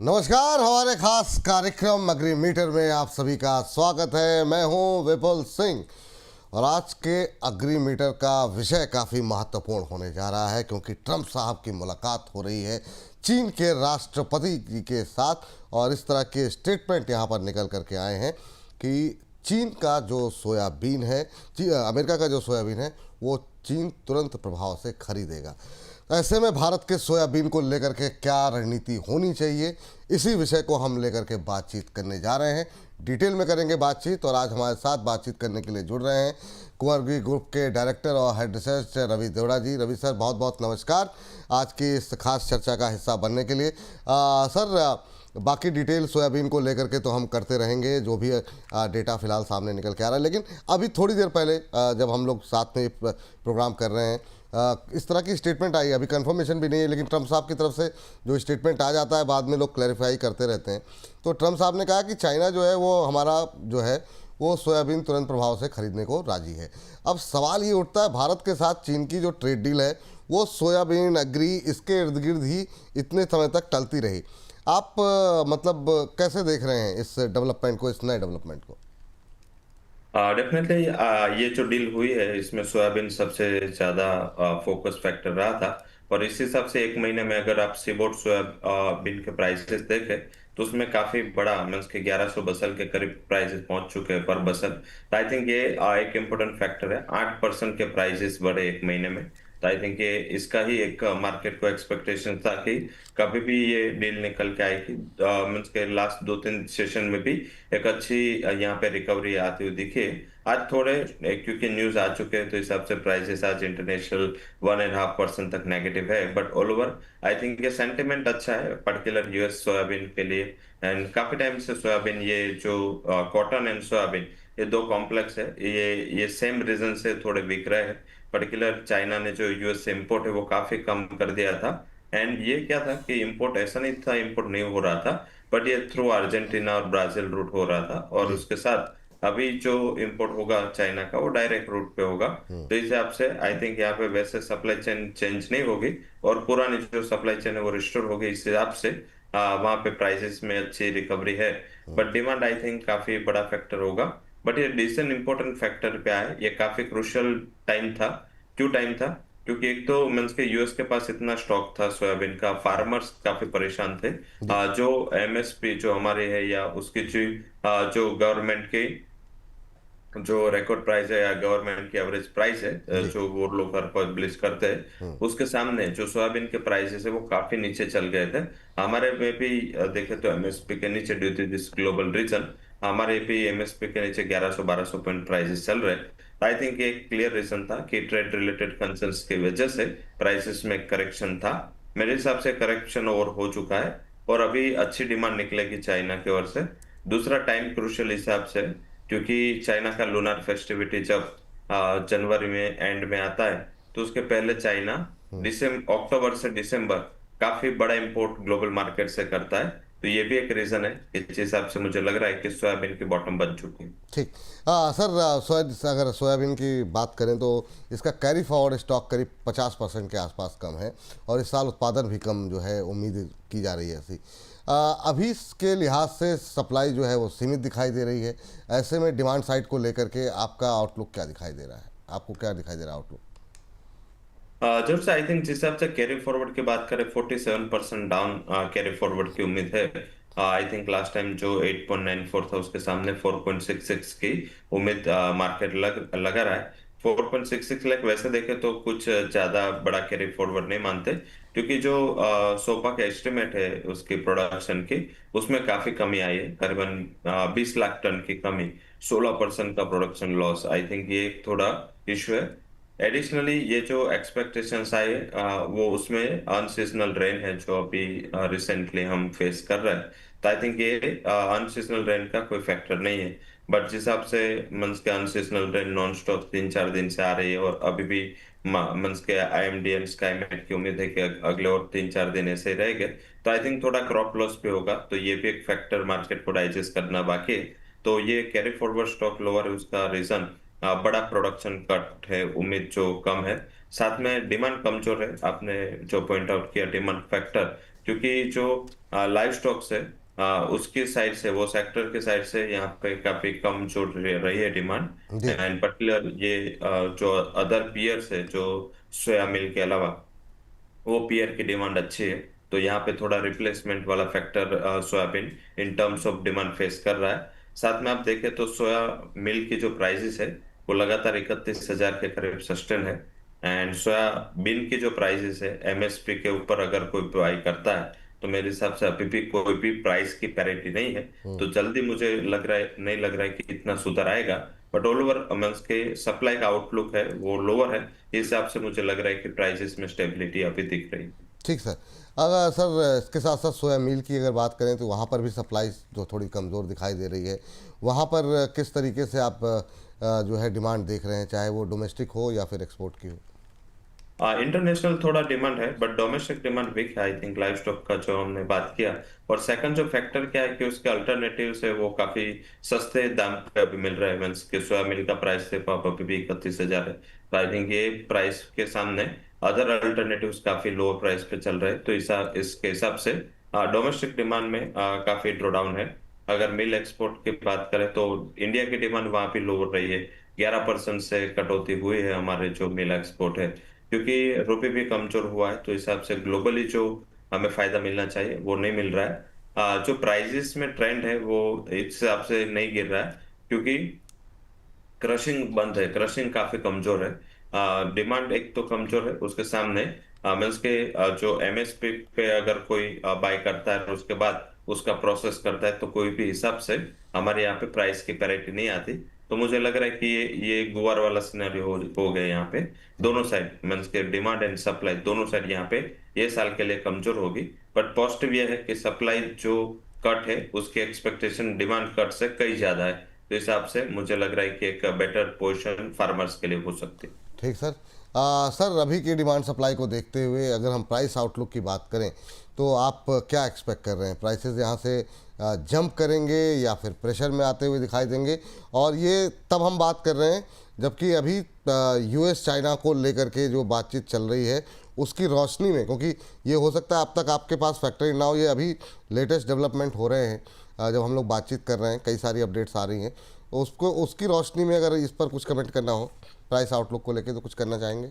नमस्कार, हमारे खास कार्यक्रम अग्री मीटर में आप सभी का स्वागत है। मैं हूं विपुल सिंह और आज के अग्री मीटर का विषय काफ़ी महत्वपूर्ण होने जा रहा है क्योंकि ट्रंप साहब की मुलाकात हो रही है चीन के राष्ट्रपति जी के साथ और इस तरह के स्टेटमेंट यहां पर निकल करके आए हैं कि चीन का जो सोयाबीन है, अमेरिका का जो सोयाबीन है वो चीन तुरंत प्रभाव से खरीदेगा। ऐसे में भारत के सोयाबीन को लेकर के क्या रणनीति होनी चाहिए, इसी विषय को हम लेकर के बातचीत करने जा रहे हैं। डिटेल में करेंगे बातचीत और आज हमारे साथ बातचीत करने के लिए जुड़ रहे हैं कुंवर ग्रुप के डायरेक्टर और हेड रिसर्च रवि देवड़ा जी। रवि सर, बहुत बहुत नमस्कार आज की इस खास चर्चा का हिस्सा बनने के लिए। सर, बाकी डिटेल सोयाबीन को लेकर के तो हम करते रहेंगे, जो भी डेटा फिलहाल सामने निकल के आ रहा है, लेकिन अभी थोड़ी देर पहले जब हम लोग साथ में प्रोग्राम कर रहे हैं इस तरह की स्टेटमेंट आई, अभी कंफर्मेशन भी नहीं है, लेकिन ट्रंप साहब की तरफ से जो स्टेटमेंट आ जाता है बाद में लोग क्लैरिफाई करते रहते हैं। तो ट्रंप साहब ने कहा कि चाइना जो है वो हमारा जो है वो सोयाबीन तुरंत प्रभाव से खरीदने को राजी है। अब सवाल ये उठता है, भारत के साथ चीन की जो ट्रेड डील है वो सोयाबीन एग्री इसके इर्द गिर्द ही इतने समय तक टलती रही। आप मतलब कैसे देख रहे हैं इस डेवलपमेंट को, इस नए डेवलपमेंट को? डेफिनेटली ये जो डील हुई है इसमें सोयाबीन सबसे ज्यादा फोकस फैक्टर रहा था। और इस हिसाब से एक महीने में अगर आप सीबोर्ड सोयाबीन के प्राइसेस देखें तो उसमें काफी बड़ा मीन्स के 1100 बसल के करीब प्राइसेस पहुंच चुके हैं पर बसल। तो आई थिंक ये एक इम्पोर्टेंट फैक्टर है। 8% के प्राइसेस बढ़े एक महीने में। तो आई थिंक ये इसका ही एक मार्केट को एक्सपेक्टेशन था कि कभी भी ये डील निकल के आएगी। मीन्स के लास्ट 2-3 सेशन में भी एक अच्छी यहाँ पे रिकवरी आती हुई दिखी। आज थोड़े क्योंकि न्यूज आ चुके हैं तो हिसाब से प्राइसेस आज इंटरनेशनल 1.5% तक नेगेटिव है, but all over I think ये सेंटिमेंट अच्छा है पर्टिकुलर यूएस सोयाबीन के लिए। एंड काफी टाइम से सोयाबीन ये जो कॉटन एंड सोयाबीन ये दो कॉम्प्लेक्स है, ये सेम रीजन से थोड़े बिक रहे हैं। पर्टिकुलर चाइना ने जो यूएस से इम्पोर्ट है वो काफी कम कर दिया था। एंड ये क्या था कि इम्पोर्ट ऐसा नहीं था, इम्पोर्ट नहीं हो रहा था, बट ये थ्रू अर्जेंटीना और ब्राजील रूट हो रहा था। और जी। उसके साथ अभी जो इंपोर्ट होगा चाइना का वो डायरेक्ट रूट पे होगा। तो इस हिसाब से आई थिंक यहाँ पे वैसे सप्लाई चेन चेंज नहीं होगी और पुरानी जो सप्लाई चेन है वो रिस्टोर होगी। इस हिसाब से वहाँ पे प्राइसेस में अच्छी रिकवरी है, बट डिमांड आई थिंक काफी बड़ा फैक्टर होगा। बट ये डिसीजन इंपॉर्टेंट फैक्टर पे आए, ये काफी क्रुशियल टाइम था। क्यों टाइम था? क्योंकि एक तो मीन्स के यूएस के पास इतना स्टॉक था सोयाबीन का, फार्मर्स काफी परेशान थे। जी। जो एमएसपी जो हमारे है या उसकी जो गवर्नमेंट की जो रिकॉर्ड प्राइस है या गवर्नमेंट की एवरेज प्राइस है, जी। जो वो लोग हर पब्लिश करते हैं, हम्म। उसके सामने जो सोयाबीन के प्राइसेस है वो काफी नीचे चल गए थे। हमारे में भी देखे तो एमएसपी के नीचे due to this global reason हमारे भी एमएसपी के नीचे 1100-1200 पॉइंट प्राइसेस चल रहे। आई थिंक एक क्लियर रीजन था कि ट्रेड रिलेटेड कंसर्न्स की वजह से प्राइसेस में करेक्शन था। मेरे हिसाब से करेक्शन ओवर हो चुका है और अभी अच्छी डिमांड निकलेगी चाइना की ओर से। दूसरा टाइम क्रूशियल हिसाब से, क्योंकि चाइना का लूनार फेस्टिविटी जब जनवरी में एंड में आता है तो उसके पहले चाइना दिसंबर अक्टूबर से दिसंबर काफी बड़ा इंपोर्ट ग्लोबल मार्केट से करता है। तो ये भी एक रीजन है। इस हिसाब से मुझे लग रहा है कि सोयाबीन की बॉटम बन चुकी है। ठीक। सर, अगर सोयाबीन की बात करें तो इसका कैरी फॉरवर्ड स्टॉक करीब 50% के आसपास कम है और इस साल उत्पादन भी कम जो है उम्मीद की जा रही है ऐसी। अभी इसके लिहाज से सप्लाई जो है वो सीमित दिखाई दे रही है। ऐसे में डिमांड साइड को लेकर के आपका आउटलुक क्या दिखाई दे रहा है? आपको क्या दिखाई दे रहा है आउटलुक? जब से आई थिंक जिस हिसाब से कैरी फॉरवर्ड की बात करें 47% डाउन कैरी फॉरवर्ड की उम्मीद है। आई थिंक लास्ट टाइम जो 8.94 था उसके सामने 4.66 की उम्मीद मार्केट लगा रहा है। 4.66 लाख वैसे देखे तो कुछ ज्यादा बड़ा कैरी फॉरवर्ड नहीं मानते, क्योंकि जो सोपा का एस्टिमेट है उसकी प्रोडक्शन की उसमें काफी कमी आई है, करीबन 20 लाख टन की कमी, 16% का प्रोडक्शन लॉस। आई थिंक ये एक थोड़ा इशू है। एडिशनली ये जो एक्सपेक्टेशंस आए वो उसमें अनसीजनल रेन है जो अभी रिसेंटली हम फेस कर रहे हैं। तो आई थिंक ये अनसीजनल रेन का कोई फैक्टर नहीं है। बट जिस हिसाब से मंस के अनसीजनल रेन नॉन स्टॉप 3-4 दिन से आ रही है और अभी भी मंस के आईएमडी एंड स्काईमेट की उम्मीद है कि अगले और 3-4 दिन ऐसे ही रहेंगे। तो आई थिंक थोड़ा क्रॉप लॉस भी होगा, तो ये भी एक फैक्टर मार्केट को डाइजेस्ट करना बाकी है। तो ये कैरी फॉरवर्ड स्टॉक लोअर है, उसका रीजन बड़ा प्रोडक्शन कट है, उम्मीद जो कम है, साथ में डिमांड कमजोर है। आपने जो पॉइंट आउट किया डिमांड फैक्टर, क्योंकि जो लाइव स्टॉक्स है उसकी साइड से, वो सेक्टर के साइड से यहाँ पे काफी कम जो रही है डिमांड। जी। एंड पर्टिकुलर ये जो अदर पियर्स है, जो सोया मिल्क के अलावा वो पीयर की डिमांड अच्छी है। तो यहाँ पे थोड़ा रिप्लेसमेंट वाला factor soybean in terms of demand face कर रहा है। साथ में आप देखें तो सोया मिल्क की जो प्राइसेस है वो लगातार 31,000 के करीब सस्टेन है। एंड सोयाबीन की जो प्राइसेस है एमएसपी के ऊपर अगर कोई बाई करता है तो मेरे हिसाब से अभी भी कोई भी प्राइस की पैरिटी नहीं है। तो जल्दी मुझे लग रहा है, नहीं लग रहा है कि इतना सुधार आएगा। बट ऑल ओवर मीन्स के सप्लाई का आउटलुक है वो लोअर है। इस हिसाब से मुझे लग रहा है कि प्राइसेस में स्टेबिलिटी अभी दिख रही है। ठीक सर। अगर सर इसके साथ साथ सोया मील की अगर बात करें तो वहाँ पर भी सप्लाई जो थोड़ी कमज़ोर दिखाई दे रही है, वहाँ पर किस तरीके से आप जो है डिमांड देख रहे हैं, चाहे वो डोमेस्टिक हो या फिर एक्सपोर्ट की हो? इंटरनेशनल थोड़ा डिमांड है बट डोमेस्टिक डिमांड वीक है, आई थिंक लाइव स्टॉक का जो हमने बात किया। और सेकंड जो फैक्टर क्या है कि उसके अल्टरनेटिव्स है वो काफी सस्ते दाम पे अभी मिल रहे हैं। मीन्स के सोया मिल का प्राइस देखो आप, अभी भी 31,000 है। तो आई थिंक ये प्राइस के सामने अदर अल्टरनेटिव्स काफी लोअर प्राइस पे चल रहे हैं। तो इसके हिसाब से डोमेस्टिक डिमांड में काफी ड्रॉ डाउन है। अगर मिल एक्सपोर्ट की बात करें तो इंडिया की डिमांड वहां भी लोअर रही है। 11% से कटौती हुई है हमारे जो मिल एक्सपोर्ट है, क्योंकि रुपये भी कमजोर हुआ है। तो इस हिसाब से ग्लोबली जो हमें फायदा मिलना चाहिए वो नहीं मिल रहा है। जो प्राइजेस में ट्रेंड है वो इस हिसाब से नहीं गिर रहा है, क्योंकि क्रशिंग बंद है, क्रशिंग काफी कमजोर है। डिमांड एक तो कमजोर है, उसके सामने मीन्स के जो एमएसपी पे अगर कोई बाय करता है और उसके बाद उसका प्रोसेस करता है तो कोई भी हिसाब से हमारे यहाँ पे प्राइस की पैरिटी नहीं आती। तो मुझे लग रहा है कि ये गुवार वाला सिनेरियो हो गया यहाँ पे। दोनों साइड मीन्स के डिमांड एंड सप्लाई दोनों साइड यहाँ पे ये साल के लिए कमजोर होगी। बट पॉजिटिव ये है कि सप्लाई जो कट है उसकी एक्सपेक्टेशन डिमांड कट से कई ज्यादा है। तो इस हिसाब से मुझे लग रहा है कि एक बेटर पोजीशन फार्मर्स के लिए हो सकती है। ठीक सर। सर अभी की डिमांड सप्लाई को देखते हुए अगर हम प्राइस आउटलुक की बात करें तो आप क्या एक्सपेक्ट कर रहे हैं? प्राइसेस यहाँ से जंप करेंगे या फिर प्रेशर में आते हुए दिखाई देंगे? और ये तब हम बात कर रहे हैं जबकि अभी यूएस चाइना को लेकर के जो बातचीत चल रही है उसकी रोशनी में, क्योंकि ये हो सकता है अब तक आपके पास फैक्टरी ना हो, ये अभी लेटेस्ट डेवलपमेंट हो रहे हैं। जब हम लोग बातचीत कर रहे हैं कई सारी अपडेट्स आ रही हैं, तो उसको उसकी रोशनी में अगर इस पर कुछ कमेंट करना हो प्राइस आउटलुक को लेके तो कुछ करना चाहेंगे?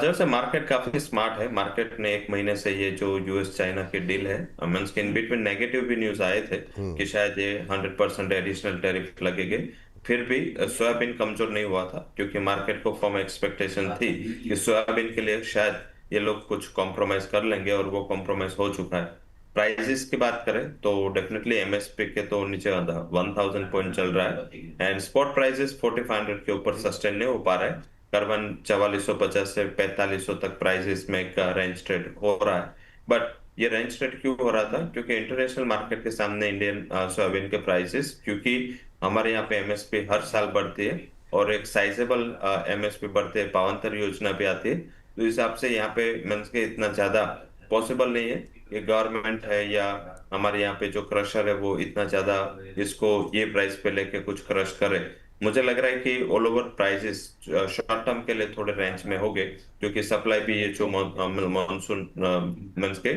जैसे मार्केट काफी स्मार्ट है। मार्केट ने एक महीने से ये जो यूएस चाइना की डील है, मीन्स के इन बिटवीन नेगेटिव भी न्यूज आए थे कि शायद ये 100% एडिशनल टैरिफ लगेंगे। फिर भी सोयाबीन कमजोर नहीं हुआ था, क्योंकि मार्केट को फॉर्म एक्सपेक्टेशन थी कि सोयाबीन के लिए शायद ये लोग कुछ कॉम्प्रोमाइज कर लेंगे, और वो कॉम्प्रोमाइज हो चुका है। प्राइजेस की बात करें तो डेफिनेटली एमएसपी के तो नीचे 1,000 पॉइंट चल रहा है। एंड स्पॉट प्राइजेस 4,500 के ऊपर सस्टेन नहीं हो पा रहा है। करीबन 4,450 से 4,500 तक प्राइसेस में एक रेंज ट्रेड हो रहा है। बट ये रेंज ट्रेड क्यों हो रहा था? क्योंकि इंटरनेशनल मार्केट के सामने इंडियन सोयाबीन के प्राइसेस, क्योंकि हमारे यहाँ पे एमएसपी हर साल बढ़ती है और एक साइजेबल एमएसपी बढ़ते है, पावंतर योजना भी आती है। तो इस हिसाब से यहाँ पे मीन्स के इतना ज्यादा पॉसिबल नहीं है कि गवर्नमेंट है या हमारे यहाँ पे जो क्रशर है वो इतना ज्यादा इसको ये प्राइस पे लेके कुछ क्रश करे। मुझे लग रहा है कि all over prices short term के लिए थोड़े रेंज में हो गए, क्योंकि सप्लाई भी ये जो मानसून मीन्स के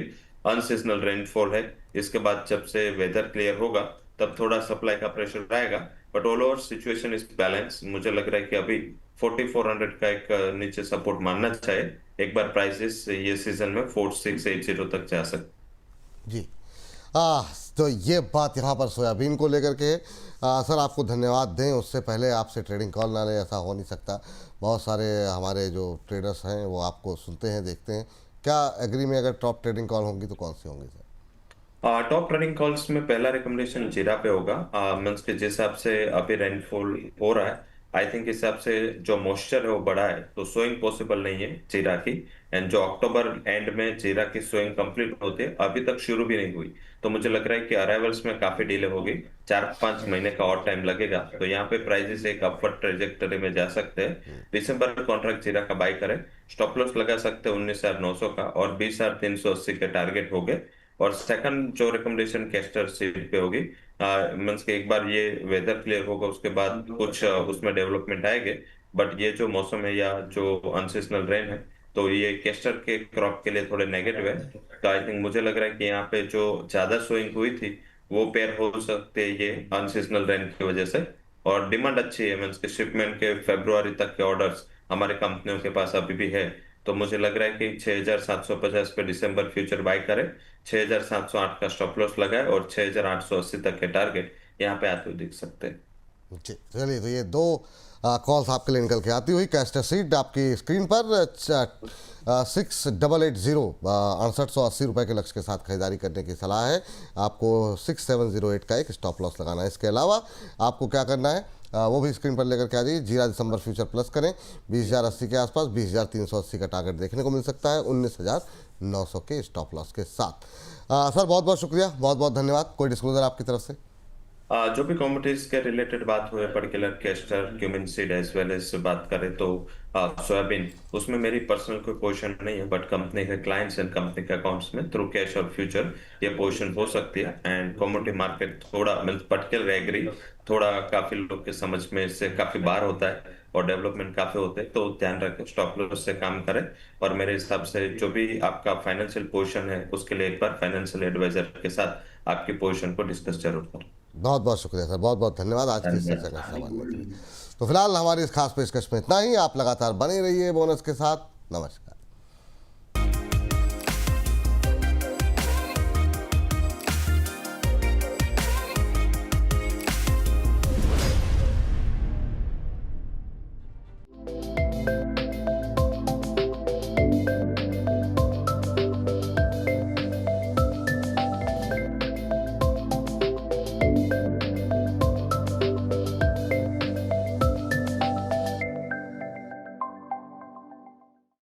अनसीजनल रेनफॉल है, इसके बाद जब से वेदर क्लियर होगा तब थोड़ा सप्लाई का प्रेशर आएगा। But all over situation is balance. मुझे लग रहा है कि अभी 4,400 का एक नीचे सपोर्ट मानना चाहिए। एक बार प्राइसेस ये सीजन में 4,680 तक जा सकते। जी। आ, तो ये बात यहाँ पर सोयाबीन को लेकर के सर आपको धन्यवाद दें उससे पहले आपसे ट्रेडिंग कॉल ना ले, ऐसा हो नहीं सकता। बहुत सारे हमारे जो ट्रेडर्स हैं वो आपको सुनते हैं, देखते हैं। क्या एग्री में अगर टॉप ट्रेडिंग कॉल होंगी तो कौन सी होंगी सर? टॉप ट्रेडिंग कॉल्स में पहला रिकमेंडेशन जीरा पे होगा। मीन्स के जिस हिसाब से अभी रेनफॉल हो रहा है, आई थिंक इस हिसाब से जो मॉइस्चर है वो बड़ा है, तो सोइंग पॉसिबल नहीं है जीरा की। एंड जो अक्टूबर एंड में जीरा की सोइंग कंप्लीट होती है, अभी तक शुरू भी नहीं हुई। तो मुझे लग रहा है कि अराइवल्स में काफी डिले होगी, 4-5 महीने का और टाइम लगेगा। तो यहाँ पे प्राइसेस एक अपवर्ड ट्रेजेक्टरी में जा सकते हैं। दिसंबर कॉन्ट्रैक्ट जीरा का बाई करें, स्टॉप लॉस लगा सकते हैं 19,900 का, और 20,380 के टारगेट हो गए। और सेकंड जो रिकमेंडेशन कैस्टर सीड पे होगी, मीन्स के एक बार ये वेदर क्लियर होगा उसके बाद कुछ उसमें डेवलपमेंट आएंगे। बट ये जो मौसम है या जो अनसीजनल रेन है तो ये केस्टर के क्रॉप के लिए थोड़े नेगेटिव है। तो आई थिंक मुझे लग रहा है कि यहाँ पे जो ज्यादा सोइंग हुई थी वो पेयर हो सकते हैं ये अनसीजनल रेन की वजह से। और डिमांड अच्छी है, मीन्स के शिपमेंट के फरवरी तक के ऑर्डर्स हमारे कंपनियों के पास अभी भी है। तो मुझे लग रहा है कि 6,750 पे दिसंबर फ्यूचर बाय करे, 6,708 का स्टॉप लॉस लगाए और 6,880 तक के टारगेट यहाँ पे आते हुए दिख सकते हैं। जी चलिए, तो ये दो कॉल्स आपके लिए निकल के आती हुई। कैस्टर सीड आपकी स्क्रीन पर 6880 6880 रुपये के लक्ष्य के साथ खरीदारी करने की सलाह है। आपको 6708 का एक स्टॉप लॉस लगाना है। इसके अलावा आपको क्या करना है वो भी स्क्रीन पर लेकर के आ जाइए। जीरा दिसंबर फ्यूचर प्लस करें, 20,080 के आसपास 20,380 का टारगेट देखने को मिल सकता है 19,900 के स्टॉप लॉस के साथ। सर बहुत बहुत शुक्रिया, बहुत बहुत धन्यवाद। कोई डिस्क्लोजर आपकी तरफ से? जो भी कमोडिटीज के रिलेटेड बात हुए, particular castor, cumin seed as well as बात करें तो सोयाबीन, उसमें मेरी पर्सनल कोई पोजीशन नहीं है, बट कंपनी के क्लाइंट्स एंड कंपनी के अकाउंट्स में थ्रू कैश और फ्यूचर ये पोजीशन हो सकती है। एंड कमोडिटी मार्केट थोड़ा मीन्स पर्टिकुलर एग्री थोड़ा काफी लोग के समझ में इससे काफी बाहर होता है और डेवलपमेंट काफी होते हैं, तो ध्यान रखें, स्टॉप लॉस से काम करें। और मेरे हिसाब से जो भी आपका फाइनेंशियल पोजीशन है उसके लिए एक बार फाइनेंशियल एडवाइजर के साथ आपकी पोजीशन को डिस्कस जरूर करें। बहुत बहुत शुक्रिया सर, बहुत बहुत धन्यवाद आज की इस चर्चा का हिस्सा बनने के लिए। तो फिलहाल हमारी इस खास पेशकश में इतना ही। आप लगातार बने रहिए बोनस के साथ। नमस्कार।